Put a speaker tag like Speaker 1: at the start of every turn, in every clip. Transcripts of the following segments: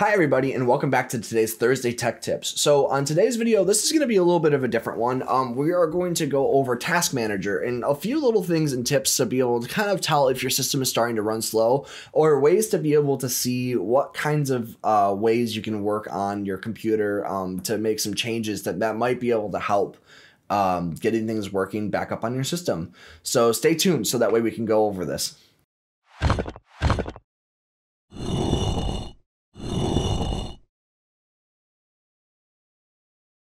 Speaker 1: Hi everybody, and welcome back to today's Thursday Tech Tips. So on today's video, this is going to be a little bit of a different one. We are going to go over Task Manager and a few little things and tips to be able to kind of tell if your system is starting to run slow, or ways to be able to see what kinds of ways you can work on your computer to make some changes that might be able to help getting things working back up on your system. So stay tuned so that way we can go over this.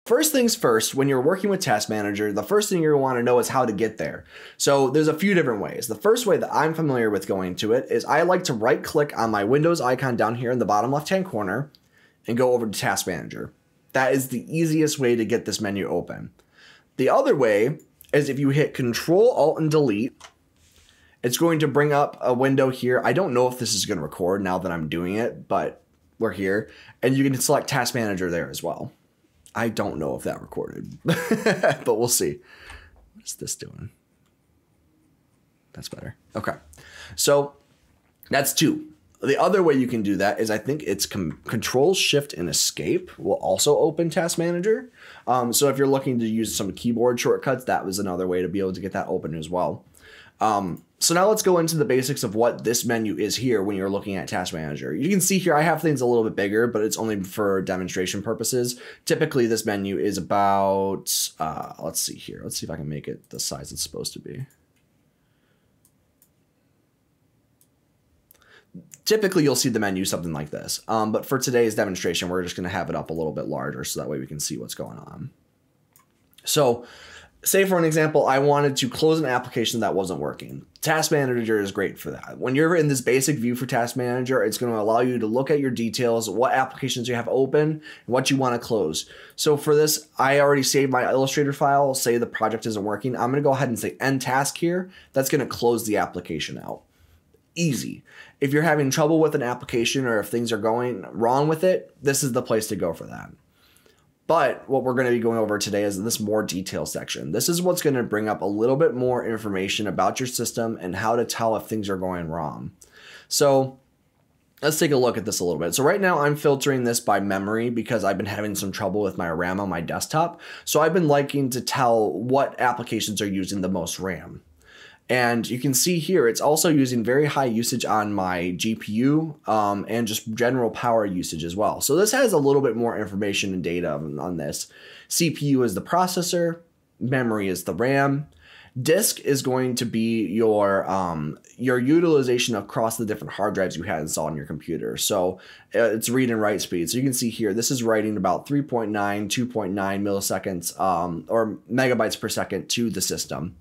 Speaker 1: First things first, when you're working with Task Manager, the first thing you're going to want to know is how to get there. So there's a few different ways. The first way that I'm familiar with going to it is I like to right click on my Windows icon down here in the bottom left-hand corner and go over to Task Manager. That is the easiest way to get this menu open. The other way is if you hit Control, Alt, and Delete, it's going to bring up a window here. I don't know if this is going to record now that I'm doing it, but we're here. And you can select Task Manager there as well. I don't know if that recorded, but we'll see. What's this doing? That's better. Okay. So that's two. The other way you can do that is I think it's Control, Shift, and Escape will also open Task Manager. So if you're looking to use some keyboard shortcuts, that was another way to be able to get that open as well. So now let's go into the basics of what this menu is here when you're looking at Task Manager. You can see here I have things a little bit bigger, but it's only for demonstration purposes. Typically this menu is about, let's see here. Let's see if I can make it the size it's supposed to be. Typically you'll see the menu something like this, but for today's demonstration, we're just going to have it up a little bit larger so that way we can see what's going on. So say for an example, I wanted to close an application that wasn't working. Task Manager is great for that. When you're in this basic view for Task Manager, it's going to allow you to look at your details, what applications you have open, and what you want to close. So for this, I already saved my Illustrator file. Say the project isn't working. I'm going to go ahead and say End Task here. That's going to close the application out. Easy. If you're having trouble with an application or if things are going wrong with it, this is the place to go for that. But what we're going to be going over today is this more detail section. This is what's going to bring up a little bit more information about your system and how to tell if things are going wrong. So let's take a look at this a little bit. So right now I'm filtering this by memory because I've been having some trouble with my RAM on my desktop. So I've been liking to tell what applications are using the most RAM. And you can see here, it's also using very high usage on my GPU and just general power usage as well. So this has a little bit more information and data on this. CPU is the processor, memory is the RAM. Disk is going to be your utilization across the different hard drives you had installed on your computer. So it's read and write speed. So you can see here, this is writing about 3.9, 2.9 milliseconds or megabytes per second to the system.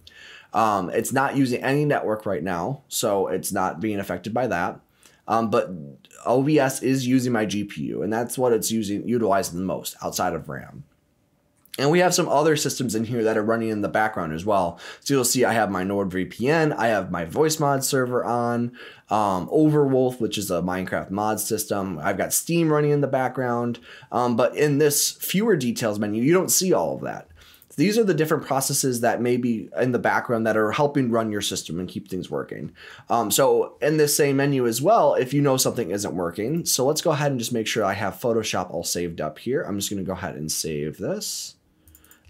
Speaker 1: It's not using any network right now, so it's not being affected by that. But OBS is using my GPU, and that's what it's utilizing the most outside of RAM. And we have some other systems in here that are running in the background as well. So you'll see I have my NordVPN, I have my VoiceMod server on, Overwolf, which is a Minecraft mod system. I've got Steam running in the background. But in this fewer details menu, you don't see all of that. These are the different processes that may be in the background that are helping run your system and keep things working. So in this same menu as well, if you know something isn't working, so let's go ahead and just make sure I have Photoshop all saved up here. I'm just going to go ahead and save this.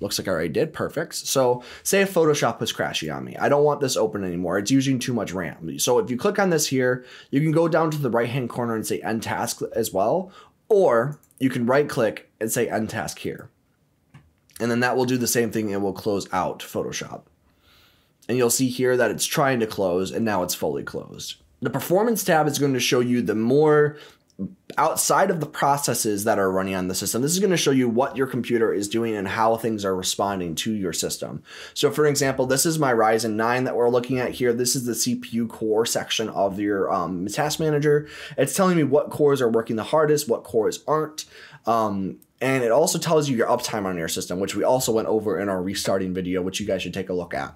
Speaker 1: Looks like I already did. Perfect. So say if Photoshop was crashy on me, I don't want this open anymore. It's using too much RAM. So if you click on this here, you can go down to the right-hand corner and say End Task as well, or you can right click and say End Task here. And then that will do the same thing and will close out Photoshop. And you'll see here that it's trying to close and now it's fully closed. The Performance tab is going to show you the more outside of the processes that are running on the system. This is going to show you what your computer is doing and how things are responding to your system. So for example, this is my Ryzen 9 that we're looking at here. This is the CPU core section of your Task Manager. It's telling me what cores are working the hardest, what cores aren't. And it also tells you your uptime on your system, which we also went over in our restarting video, which you guys should take a look at.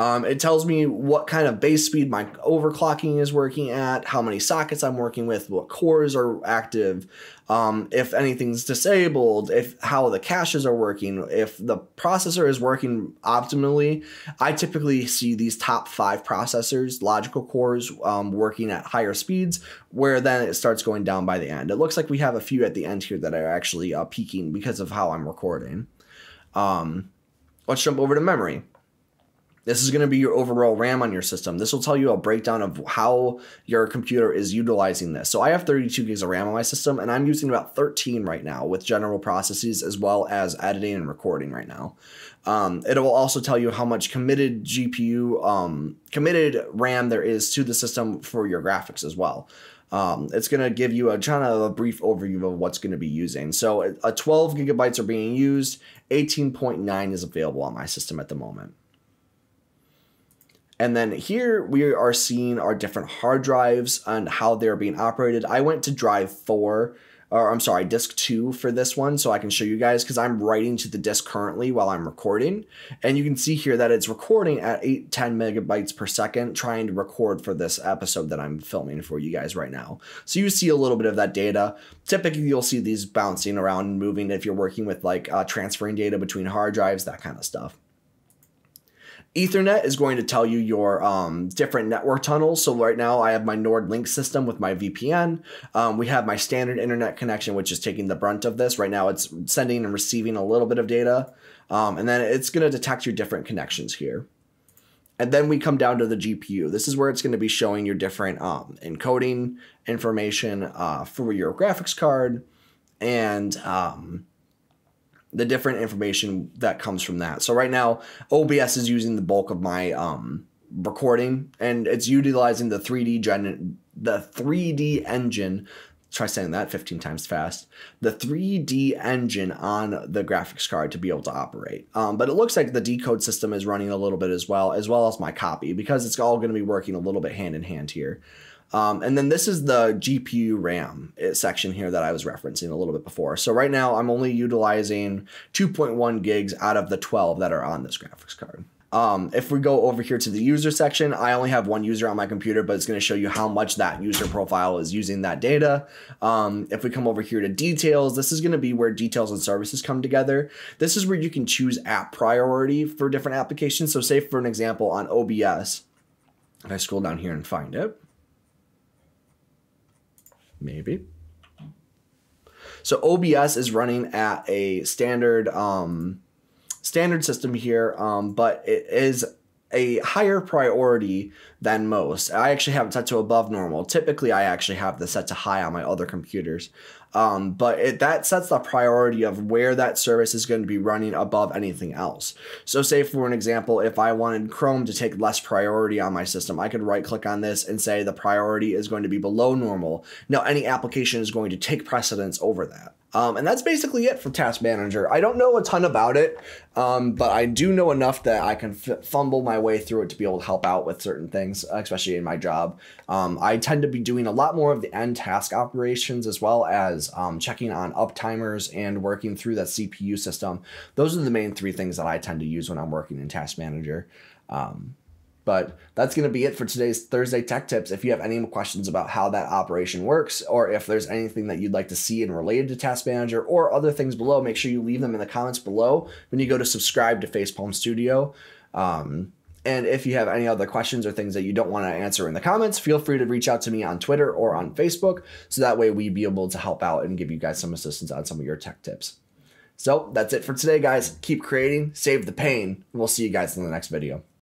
Speaker 1: It tells me what kind of base speed my overclocking is working at, how many sockets I'm working with, what cores are active, if anything's disabled, how the caches are working, if the processor is working optimally. I typically see these top 5 processors, logical cores, working at higher speeds, where then it starts going down by the end. It looks like we have a few at the end here that are actually peaking because of how I'm recording. Let's jump over to memory. This is going to be your overall RAM on your system. This will tell you a breakdown of how your computer is utilizing this. So I have 32 gigs of RAM on my system, and I'm using about 13 right now with general processes as well as editing and recording right now. It will also tell you how much committed committed RAM there is to the system for your graphics as well. It's going to give you a kind of a brief overview of what's going to be using. So 12 gigabytes are being used, 18.9 is available on my system at the moment. And then here we are seeing our different hard drives and how they're being operated. I went to disk 2 for this one so I can show you guys, because I'm writing to the disk currently while I'm recording. And you can see here that it's recording at 10 megabytes per second, trying to record for this episode that I'm filming for you guys right now. So you see a little bit of that data. Typically you'll see these bouncing around and moving if you're working with like transferring data between hard drives, that kind of stuff. Ethernet is going to tell you your different network tunnels. So right now I have my NordLink system with my VPN. We have my standard internet connection, which is taking the brunt of this. Right now it's sending and receiving a little bit of data. And then it's going to detect your different connections here. And then we come down to the GPU. This is where it's going to be showing your different encoding information for your graphics card and the different information that comes from that. So right now, OBS is using the bulk of my recording, and it's utilizing the 3D engine. Try saying that 15 times fast. The 3D engine on the graphics card to be able to operate. But it looks like the decode system is running a little bit as well as my copy, because it's all going to be working a little bit hand in hand here. And then this is the GPU RAM section here that I was referencing a little bit before. So right now I'm only utilizing 2.1 gigs out of the 12 that are on this graphics card. If we go over here to the user section, I only have one user on my computer, but it's going to show you how much that user profile is using that data. If we come over here to details, this is going to be where details and services come together. This is where you can choose app priority for different applications. So say for an example on OBS, if I scroll down here and find it, maybe. So OBS is running at a standard system here, but it is a higher priority than most. I actually have it set to above normal. Typically, I actually have this set to high on my other computers. But that sets the priority of where that service is going to be running above anything else. So say for an example, if I wanted Chrome to take less priority on my system, I could right click on this and say the priority is going to be below normal. Now any application is going to take precedence over that. And that's basically it for Task Manager. I don't know a ton about it, but I do know enough that I can fumble my way through it to be able to help out with certain things, especially in my job. I tend to be doing a lot more of the end task operations, as well as checking on uptimers and working through that CPU system. Those are the main 3 things that I tend to use when I'm working in Task Manager. But that's going to be it for today's Thursday Tech Tips. If you have any questions about how that operation works, or if there's anything that you'd like to see in related to Task Manager or other things below, make sure you leave them in the comments below when you go to subscribe to Facepalm Studio. And if you have any other questions or things that you don't want to answer in the comments, feel free to reach out to me on Twitter or on Facebook, so that way we'd be able to help out and give you guys some assistance on some of your tech tips. So that's it for today, guys. Keep creating, save the pain, and we'll see you guys in the next video.